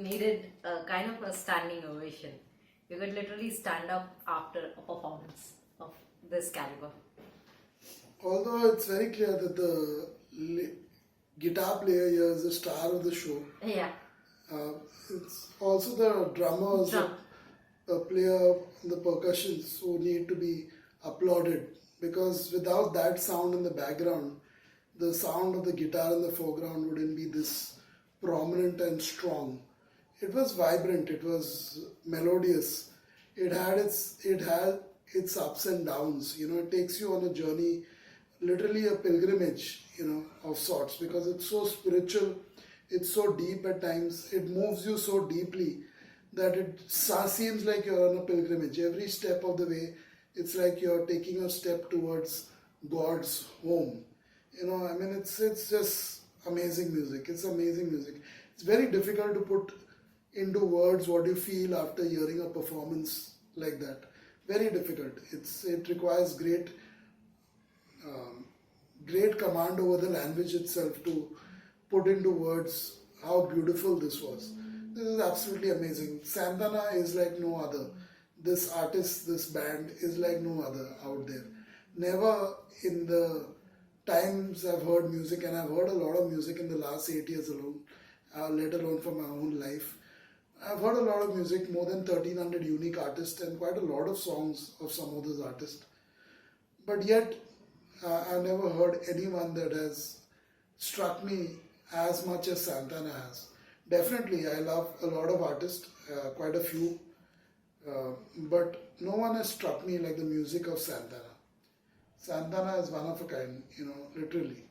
needed a kind of a standing ovation. You could literally stand up after a performance of this caliber. Although it's very clear that the guitar player here is the star of the show. Yeah. It's also the drummers, Drum. the player, the percussions who need to be applauded, because without that sound in the background, the sound of the guitar in the foreground wouldn't be this prominent and strong. It was vibrant, it was melodious, it had its ups and downs. It takes you on a journey, literally a pilgrimage, of sorts, because it's so spiritual, it's so deep at times, it moves you so deeply that it seems like you're on a pilgrimage. Every step of the way, it's like you're taking a step towards God's home. It's just amazing music. It's amazing music. It's very difficult to put into words what you feel after hearing a performance like that. Very difficult. It requires great command over the language itself to put into words how beautiful this was. This is absolutely amazing. Santana is like no other. This artist, this band is like no other out there. Never in the times I've heard music, and I've heard a lot of music in the last 8 years alone, let alone for my own life. I've heard a lot of music, more than 1300 unique artists, and quite a lot of songs of some of those artists. But yet, I've never heard anyone that has struck me as much as Santana has. Definitely, I love a lot of artists, quite a few, but no one has struck me like the music of Santana. Santana is one of a kind, literally.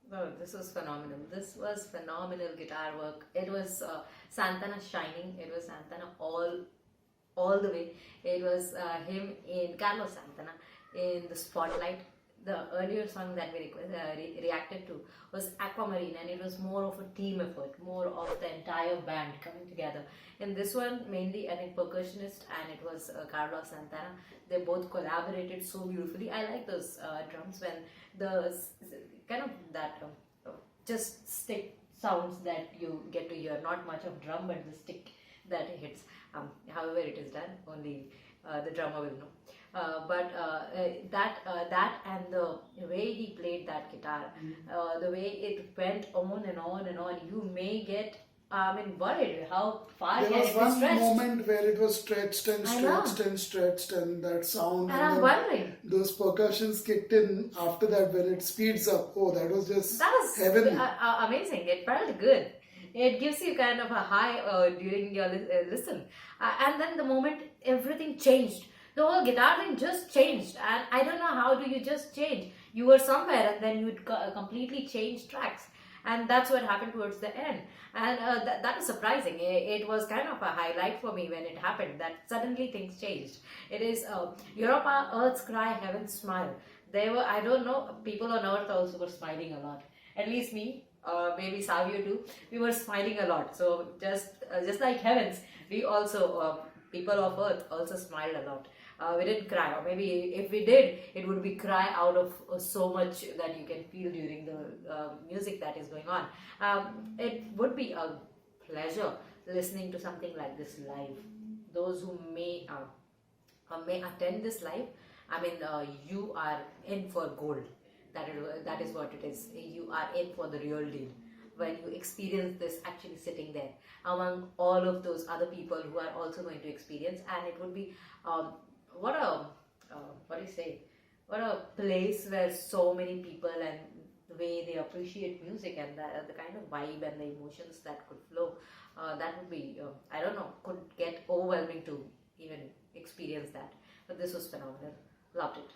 Well, this was phenomenal. This was phenomenal guitar work. It was Santana shining. It was Santana all the way. It was him in Carlos Santana in the spotlight. The earlier song that we reacted to was Aquamarine, and it was more of a team effort, more of the entire band coming together. In this one, mainly a percussionist, and it was Carlos Santana. They both collaborated so beautifully. I like those drums when the kind of that just stick sounds that you get to hear. Not much of drum, but the stick that hits. However it is done, only the drummer will know. That and the way he played that guitar, the way it went on and on and on, you may get worried how far there can was it be one stretched. moment where it was stretched and I know. stretched and stretched, and that sound, And I'm wondering, those percussions kicked in after that when it speeds up. Oh, that was just that was heavenly. amazing. It felt good. It gives you kind of a high during your listen, and then the moment everything changed, the whole guitar thing just changed. And I don't know how do you just change. You were somewhere and then you'd completely change tracks, and that's what happened towards the end. And that is surprising. It was kind of a highlight for me when it happened, that suddenly things changed. It is Europa, Earth's cry, heaven's smile. They were, I don't know, people on earth also were smiling a lot. At least me, maybe Savio too, we were smiling a lot. So just like heavens, we also, people of earth also smiled a lot. We didn't cry, or maybe if we did, it would be cry out of so much that you can feel during the music that is going on. It would be a pleasure listening to something like this live. Those who may attend this live, you are in for gold. That is what it is. You are in for the real deal when you experience this actually sitting there among all of those other people who are also going to experience. And it would be what a place where so many people, and the way they appreciate music, and the kind of vibe and the emotions that could flow, that would be I don't know, could get overwhelming to even experience that. But this was phenomenal. Loved it.